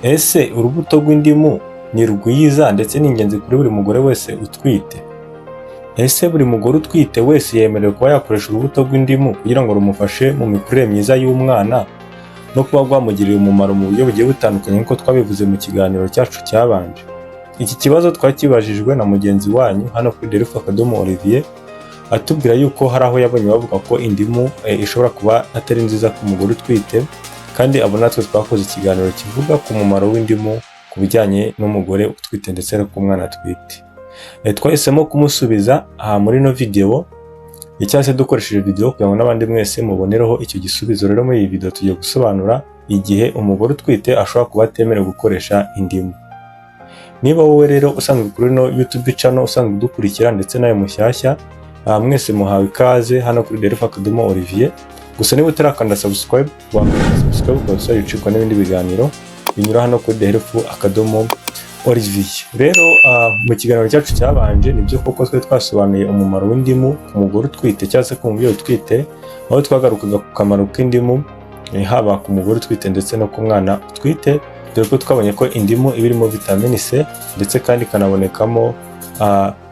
Ese urubuto rw'indimu ni rwiza ndetse ni ingenzi kuri buri mugore wese utwite? Ese buri mugore utwite wese yemerewe kuba yakoresha urubuto rw'indimu kugira ngo rumufashe mu mikurire myiza y'umwana no kuba rwamugirira umumaro mu buryo bugiye butandukanye nk'uko twabivuze mu kiganiro cyacu cyabanje? Iki kibazo twakibajijwe na mugenzi wanyu hano kuri Delphin_Olivier atubwira yuko hari aho yabonye bavuga ko indimu ishobora kuba atari nziza ku mugore utwite, kandi abo natwe twakoze ikiganiro kivuga ku mumaro w'indimu ku bijyanye n'umugore utwite ndetse no ku mwana atwite. Twahisemo kumusubiza aha muri ino video, cyangwa se dukoresheje video kugira ngo n'abandi mwese mubonereho icyo gisubizo. Rero muri iyi video tugiye gusobanura igihe umugore utwite ashobora kuba atemerewe gukoresha indimu. Niba wowe rero usanzwe kuri no YouTube channel usanzwe udukurikira ndetse nawe mushyashya, mwese muhawe ikaze hano kuri Delphin_Olivier. Gusa niba utarakanda subscribe, wakanda subscribe kugira ngo ucikwe n'ibindi biganiro binyura hano kuri Delphin_Olivier. Rero mu kiganiro cyacu cyabanje nibyo koko twe twasobanuye umumaro w'indimu ku mugore utwite cyangwa se ku mubyeyi utwite, aho twagarukaga ku kamaro k'indimu haba ku mugore utwite ndetse no ku mwana utwite, dore ko twabonye ko indimu iba irimo vitamine C ndetse kandi ikanabonekamo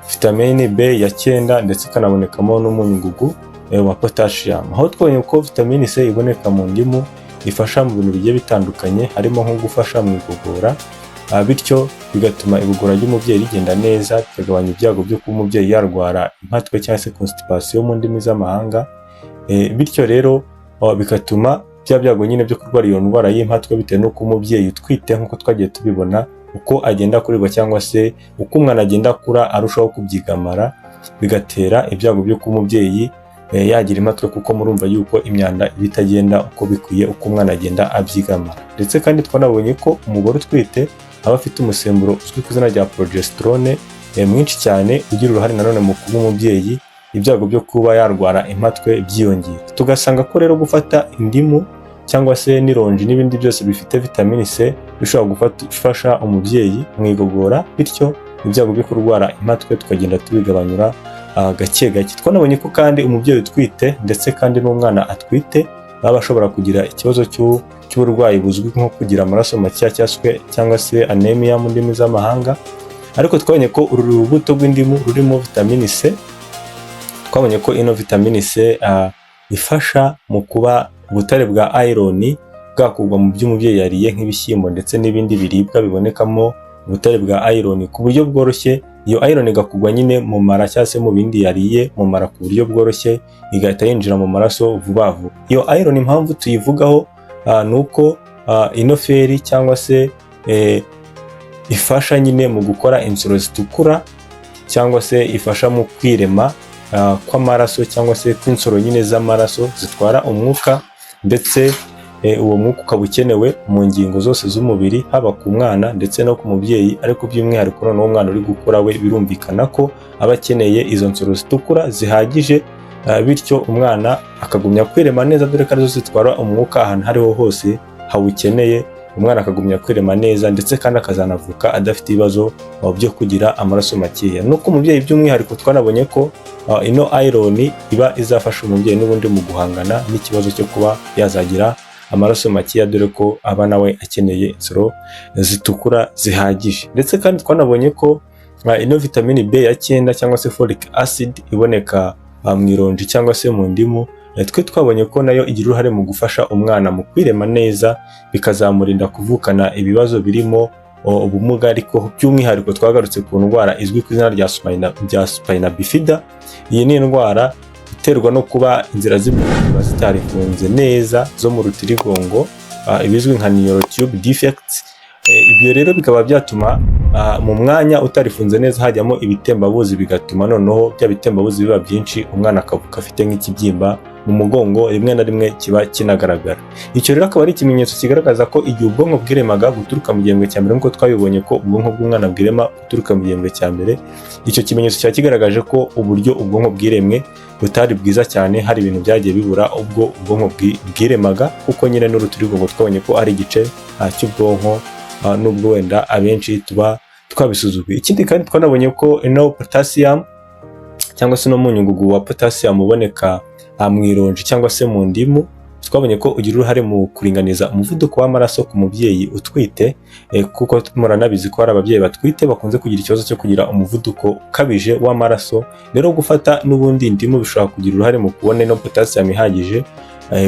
vitamine B ya 9 ndetse ikanabonekamo n'umunyungugu wa potassium. Aho twabonye ko vitamine C iboneka mu ndimu ifasha mu bintu bigiye bitandukanye, harimo nko gufasha mu igogora, bityo bigatuma igogora ry'umubyeyi rigenda neza, bikagabanya ibyago byo kuba umubyeyi yarwara impatwe cyangwa se constipation mu ndimi z'amahanga. Bityo rero bigatuma bya byago nyine byo kurwara iyo ndwara y'impatwe bitewe n'uko umubyeyi utwite nk'uko twagiye tubibona uko agenda kurirwa cyangwa se uko umwana agenda akura arushaho kubyigamara, bigatera ibyago byo kuba umubyeyi yagira impatwe, kuko murumva yuko imyanda iba itagenda uko bikwiye uko umwana agenda abyigamara. Ndetse kandi twanabonye ko umugore utwite aba afite umusemburo uzwi ku izina rya progesterone mwinshi cyane, ugira uruhare nanone mu kuba umubyeyi ibyago byo kuba yarwara impatwe byiyongera. Tugasanga ko rero gufata indimu cyangwa se n'ironji n'ibindi byose bifite vitamine C bishobora gufasha umubyeyi mu igogora, bityo ibyago byo kurwara impatwe tukagenda tubigabanyura gake gake. Twanabonye ko kandi umubyeyi utwite ndetse kandi n'umwana atwite baba bashobora kugira ikibazo cy'uburwayi buzwi nko kugira amaraso make cyangwa se anemia mu ndimi z'amahanga. Ariko twabonye ko uru rubuto rw'indimu rurimo vitamine C, twabonye ko ino vitamine C ifasha mu kuba ubutare bwa iron bwakurwa mu by'umubyeyi yariye nk'ibishyimbo ndetse n'ibindi biribwa bibonekamo ubutare bwa iron ku buryo bworoshye. Iyo iron igakugwa nyine mu mara cyangwa se mu bindi yariye mu mara ku buryo bworoshye, igahita yinjira mu maraso vuba vuba. Iyo iron impamvu tuyivugaho nuko ino feri cyangwa se ifasha nyine mu gukora insoro zitukura, cyangwa se ifasha mu kwirema kw'amaraso cyangwa se kw'insoro nyine z'amaraso zitwara umwuka, ndetse uwo mwuka ukaba ukenewe mu ngingo zose z'umubiri, haba ku mwana ndetse no ku mubyeyi. Ariko by'umwihariko noneho umwana uri gukura we birumvikana ko aba akeneye izo nsoro zitukura zihagije, bityo umwana akagumya kwirema neza, dore ko arizo zitwara umwuka ahantu hariho hose hawukeneye. Umwana akagumya kwirema neza ndetse kandi akazanavuka adafite ibibazo byo kugira amaraso makeya. Nuko umubyeyi by'umwihariko twanabonye ko ino iron iba izafasha umubyeyi n'ubundi mu guhangana n'ikibazo cyo kuba yazagira amaraso makeya, dore ko aba nawe akeneye insoro zitukura zihagije. Ndetse kandi twanabonye ko ino vitamine B ya 9 cyangwa se folic acid iboneka mu ironji cyangwa se mu ndimu, twe twabonye ko nayo igira uruhare mu gufasha umwana mu kwirema neza, bikazamurinda kuvukana ibibazo birimo ubumuga. Ariko by'umwihariko twagarutse ku ndwara izwi ku izina rya spina bifida. Iyi ni indwara iterwa no kuba inzira z'imyakura zitarifunze neza zo mu rutirigongo, ibizwi nka neurotube defects. Ibyo rero bikaba byatuma mu mwanya utarifunze neza hajyamo ibitembabuzi, bigatuma noneho bya bitembabuzi biba byinshi, umwana akavuka afite nk'ikibyimba mu mugongo, rimwe na rimwe kiba kinagaragara. Icyo rero akaba ari ikimenyetso kigaragaza ko igihe ubwonko bwiremaga guturuka mu gihembwe cya mbere, nk'uko twabibonye ko ubwonko bw'umwana bwirema guturuka mu gihembwe cya mbere, icyo kimenyetso cyaba kigaragaje ko uburyo ubwonko bwiremwe butari bwiza cyane, hari ibintu byagiye bibura ubwo ubwonko bwiremaga, kuko nyine n'urutirigongo twabonye ko ari igice cy'ubwonko, nubwo wenda abenshi tuba twabisuzuguye. Ikindi kandi twanabonye ko ino potassium cyangwa se no munyungugu wa potassium uboneka mu ironji cyangwa se mu ndimu, twabonye ko ugira uruhare mu kuringaniza umuvuduko w'amaraso ku mubyeyi utwite, kuko muranabizi ko hari ababyeyi batwite bakunze kugira ikibazo cyo kugira umuvuduko ukabije w'amaraso. Rero gufata n'ubundi indimu bishobora kugira uruhare mu kubona ino potassium ihagije,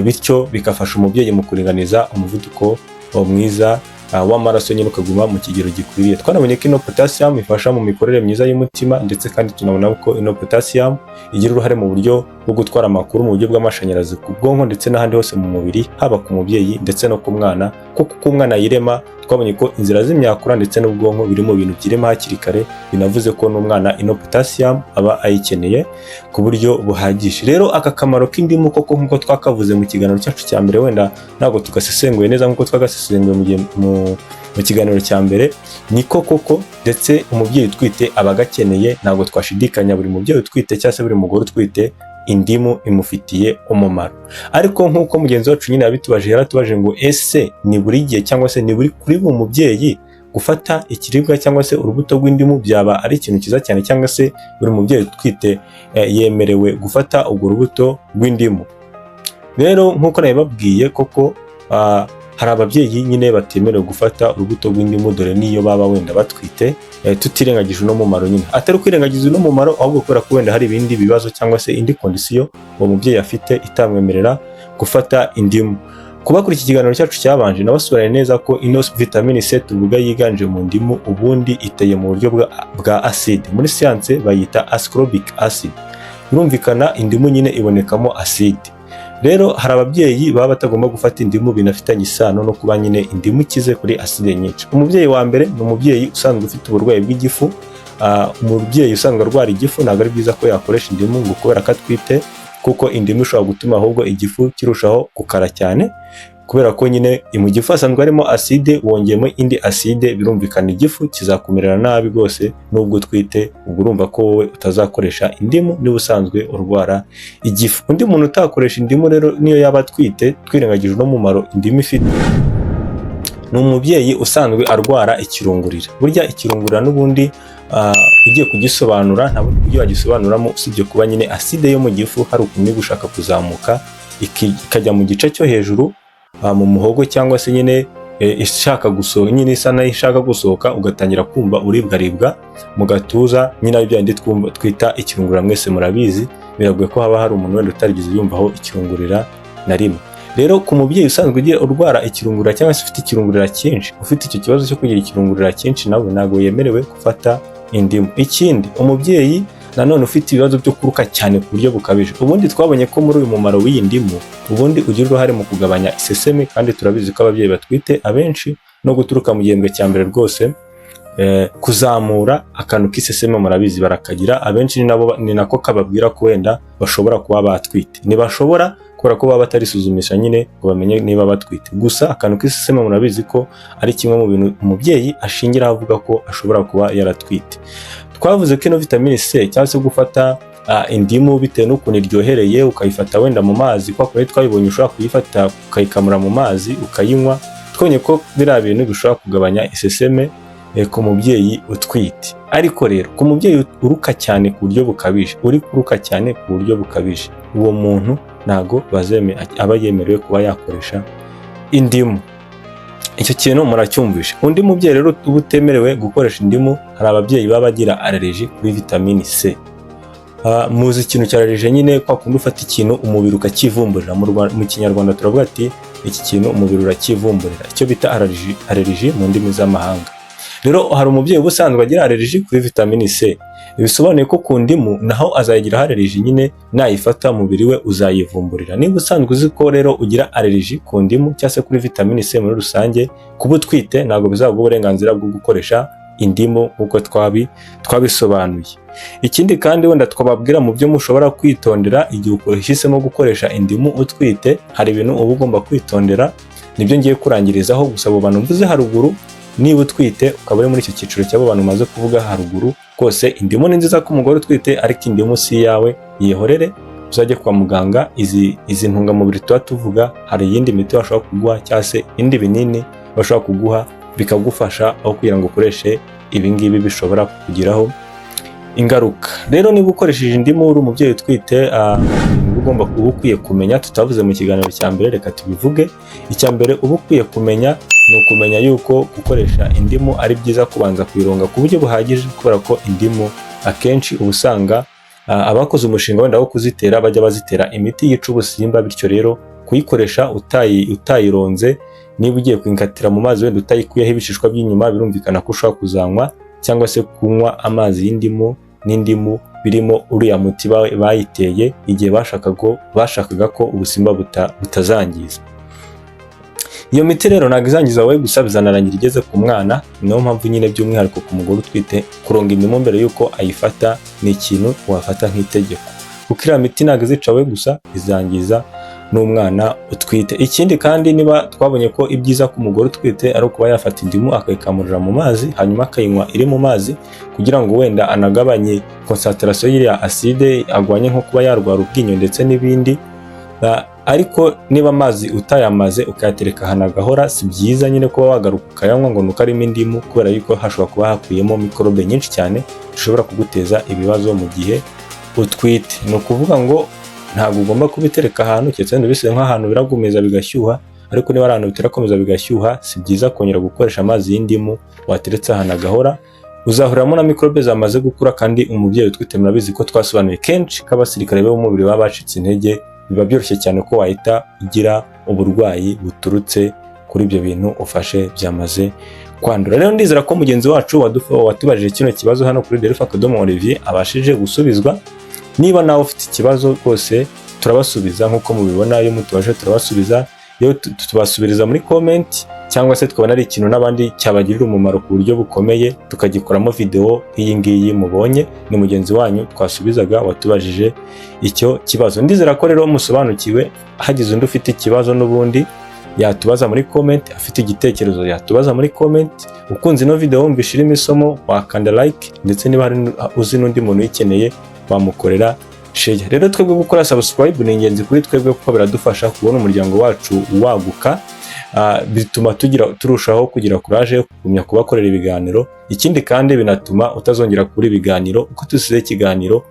bityo bigafasha umubyeyi mu kuringaniza umuvuduko mwiza w'amaraso nyine ukaguma mu kigero gikwiriye. Twanabonye ko ino potassium ifasha mu mikorere myiza y'umutima, ndetse kandi tunabona ko ino potassium igira uruhare mu buryo bwo gutwara amakuru mu buryo bw'amashanyarazi ku bwonko ndetse n'ahandi hose mu mubiri, haba ku mubyeyi ndetse no ku mwana, kuko uko umwana yirema twabonye ko inzira z'imyakura ndetse n'ubwonko biri mu bintu byirema hakiri kare, binavuze ko n'umwana ino potassium aba ayikeneye ku buryo buhagije. Rero aka kamaro k'indimu koko nk'uko twakavuze mu kiganiro cyacu cya mbere, wenda ntabwo tugasesenguye neza nk'uko twagasesenguye mu kiganiro cya mbere, niko koko ndetse umubyeyi utwite aba agakeneye, ntabwo twashidikanya. Buri mubyeyi utwite cyangwa se buri mugore utwite indimu imufitiye umumaro. Ariko nk'uko mugenzi wacu nyine yaratubaje ngo ese ni buri gihe cyangwa se ni buri kuri buri mubyeyi gufata ikiribwa cyangwa se urubuto rw'indimu byaba ari ikintu cyiza cyane, cyangwa se buri mubyeyi utwite yemerewe gufata urwo rubuto rw'indimu? Rero nk'uko nabibabwiye koko, hari ababyeyi nyine batemerewe gufata urubuto rw'indimu, dore niyo baba wenda batwite, tutirengagije uno mumaro nyine. Atari ukwirengagiza uno mumaro, ahubwo kubera ko wenda hari ibindi bibazo cyangwa se indi kondisiyo uwo mubyeyi afite itamwemerera gufata indimu. Kuba kuri iki kiganiro cyacu cyabanje nabasobanuriye neza ko ino vitamine C tuvuga yiganje mu ndimu ubundi iteye mu buryo bwa acide. Muri siyanse bayita ascorbic acid. Birumvikana indimu nyine ibonekamo acide. Rero hari ababyeyi baba batagomba gufata indimu, binafitanye isano no kuba nyine indimu ikize kuri acide nyinshi. Umubyeyi wa mbere ni umubyeyi usanzwe ufite uburwayi bw'igifu. Umubyeyi usanzwe arwara igifu ntabwo ari byiza ko yakoresha indimu ngo kubera ko atwite, kuko indimu ishobora gutuma ahubwo igifu kirushaho gukara cyane, kubera ko nyine mu gifu hasanzwe harimo acide, wongeyemo indi acide, birumvikana igifu kizakumerera nabi rwose nubwo utwite. Ubwo urumva ko wowe utazakoresha indimu niba usanzwe urwara igifu. Undi muntu utakoresha indimu rero niyo yaba atwite, twirengagije no mumaro indimu ifite, ni umubyeyi usanzwe arwara ikirungurira. Burya ikirungurira n'ubundi ugiye kugisobanura nta bundi buryo wagisobanuramo usibye kuba nyine acide yo mu gifu hari ukuntu gushaka kuzamuka ikajya mu gice cyo hejuru mu muhogo, cyangwa se nyine ishaka gusohoka, nyine isa nayo ishaka gusohoka, ugatangira kumva uribwaribwa mu gatuza, nyine ari byandi twita ikirungurira. Mwese murabizi, biragoye ko haba hari umuntu wenda utarigeze yumvaho ikirungurira na rimwe. Rero ku mubyeyi usanzwe urwara ikirungurira cyangwa se ufite ikirungurira cyinshi, ufite icyo kibazo cyo kugira ikirungurira cyinshi, nawe ntabwo yemerewe gufata indimu. Ikindi, umubyeyi nanone ufite ibibazo byo kuruka cyane ku buryo bukabije. Ubundi twabonye ko muri uyu mumaro w'iyi ndimu ubundi ugira uruhare mu kugabanya iseseme, kandi turabizi ko ababyeyi batwite abenshi no guturuka mu gihembwe cya mbere rwose kuzamura akantu k'iseseme murabizi barakagira. Abenshi ni nako kababwira ko wenda bashobora kuba batwite. Ntibashobora kubera ko baba batarisuzumisha nyine ngo bamenye niba batwite. Gusa akantu k'iseseme murabizi ko ari kimwe mu bintu umubyeyi ashingiraho avuga ko ashobora kuba yaratwite. Twavuze ko ino vitamine C cyangwa se gufata indimu bitewe n'ukuntu iryohereye, ukayifata wenda mu mazi, kwa kuri twabibonye ushobora kuyifata ukayikamura mu mazi ukayinywa. Twabonye ko biriya bintu bishobora kugabanya iseseme ku mubyeyi utwite. Ariko rero ku mubyeyi uruka cyane ku buryo bukabije, uri kuruka cyane ku buryo bukabije, uwo muntu ntago aba yemerewe kuba yakoresha indimu. Icyo kintu muracyumvisha. Undi mubyeyi rero uba utemerewe gukoresha indimu, hari ababyeyi baba bagira allergie kuri vitamine C. Muzi ikintu cya allergie nyine, kwa kundi ufata ikintu umubiri ukakivumburira. Mu Kinyarwanda turavuga ati iki kintu umubiri urakivumburira, icyo bita allergie mu ndimi z'amahanga. Rero hari umubyeyi uba usanzwe agira allergie kuri vitamine C, bisobanuye ko ku ndimu naho azayigira allergie nyine, nayifata umubiri we uzayivumburira. Niba usanzwe uzi ko rero ugira allergie ku ndimu cyangwa se kuri vitamine C muri rusange, kuba utwite ntabwo bizaguha uburenganzira bwo gukoresha indimu nk'uko twabisobanuye. Ikindi kandi wenda twababwira mu byo mushobora kwitondera igihe uhisemo gukoresha indimu utwite, hari ibintu uba ugomba kwitondera, nibyo ngiye kurangirizaho. Gusa abo bantu mvuze haruguru, niba utwite ukaba uri muri icyo cyiciro cy'abo bantu maze kuvuga haruguru, rwose indimu ni nziza ku mugore utwite, ariko indimu si iyawe, yihorere uzajye kwa muganga. Izi ntungamubiri tuba tuvuga, hari iyindi miti bashobora kuguha cyangwa se indi binini bashobora kuguha bikagufasha, aho kugira ngo ukoreshe ibi ngibi bishobora kukugiraho ingaruka. Rero niba ukoresheje indimu uri umubyeyi utwite, uba uba ukwiye kumenya tutavuze mu kiganiro cya mbere, reka tubivuge. Icya mbere uba ukwiye kumenya ni ukumenya yuko gukoresha indimu ari byiza kubanza kuyironga ku buryo buhagije, kubera ko indimu akenshi uba usanga abakoze umushinga wenda wo kuzitera bajya bazitera imiti yica ubusimba, bityo rero kuyikoresha utayironze, niba ugiye kuyikatira mu mazi wenda utayikuyeho ibishishwa by'inyuma, birumvikana ko ushobora kuzanywa cyangwa se kunywa amazi y'indimu n'indimu birimo uriya muti bayiteye igihe bashakaga ko ubusimba butazangiza. Iyo miti rero ntabwo izangiza wowe gusa, bizanarangira igeze ku mwana. Niyo mpamvu nyine by'umwihariko ku mugore utwite kuronga indimu mbere y'uko ayifata ni ikintu wafata nk'itegeko, kuko iriya miti ntabwo izica wowe gusa, izangiza n'umwana utwite. Ikindi kandi niba twabonye ko ibyiza ku mugore utwite ari ukuba yafata indimu akayikamurira mu mazi, hanyuma akayinywa iri mu mazi kugira ngo wenda anagabanye concentration y'iriya acide, agwanye nko kuba yarwara ubwinyo ndetse n'ibindi. Ariko niba amazi utayamaze ukayatereka ahantu agahora, si byiza nyine kuba wagaruka ukayanywa ngo nuko arimo indimu, kubera yuko hashobora kuba hakuyemo mikorobe nyinshi cyane zishobora kuguteza ibibazo mu gihe utwite. Ni ukuvuga ngo ntabwo ugomba kubitereka ahantu keretse wenda bise nk'ahantu biragumiza bigashyuha, ariko niba ari ahantu bitarakomeza bigashyuha, si byiza kongera gukoresha amazi y'indimu wateretse ahantu agahora. Uzahuriramo na mikorobe zamaze gukura, kandi umubyeyi utwite murabizi ko twasobanuye kenshi ko abasirikare b'umubiri baba bacitse intege, biba byoroshye cyane ko wahita ugira uburwayi buturutse kuri ibyo bintu ufashe byamaze kwandura. Rero ndizera ko mugenzi wacu watubajije kino kibazo hano kuri Delphin_Olivier abashije gusubizwa. Niba nawe ufite ikibazo rwose turabasubiza nk'uko mubibona, iyo mutubaje turabasubiza, iyo tubasubiriza muri comment, cyangwa se twabona ari ikintu n'abandi cyabagirira umumaro ku buryo bukomeye tukagikoramo video nk'iyi ngiyi mubonye, ni mugenzi wanyu twasubizaga watubajije icyo kibazo. Ndizera ko rero musobanukiwe. Hagize undi ufite ikibazo n'ubundi yatubaza muri comment, afite igitekerezo yatubaza muri comment. Ukunze ino video wumvishe irimo isomo wakanda like, ndetse niba hari uzi n'undi muntu uyikeneye wamukorera share. Rero twebwe gukora subscribe ni ingenzi kuri twebwe kuko biradufasha kubona umuryango wacu waguka, bituma turushaho kugira courage yo kugumya kubakorera ibiganiro. Ikindi kandi binatuma utazongera kubura ibiganiro uko tusize ikiganiro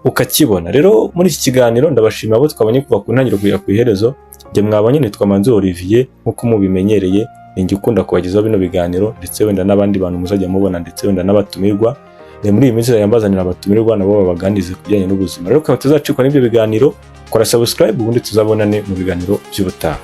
ukakibona. Rero muri iki kiganiro ndabashimira abo twabonye kuva ku ntangiriro kugera ku iherezo. Njye mwabonye nitwa Manzi Olivier nk'uko mubimenyereye, ninjye ukunda kubagezaho bino biganiro, ndetse wenda n'abandi bantu muzajya mubona, ndetse wenda n'abatumirwa. Muri iyi minsi yambazanira abatumirwa nabo babaganirize ku bijyanye n'ubuzima. Rero ukaba tuzacikwa n'ibyo biganiro, kora subscribe ubundi tuzabonane mu biganiro by'ubutaha.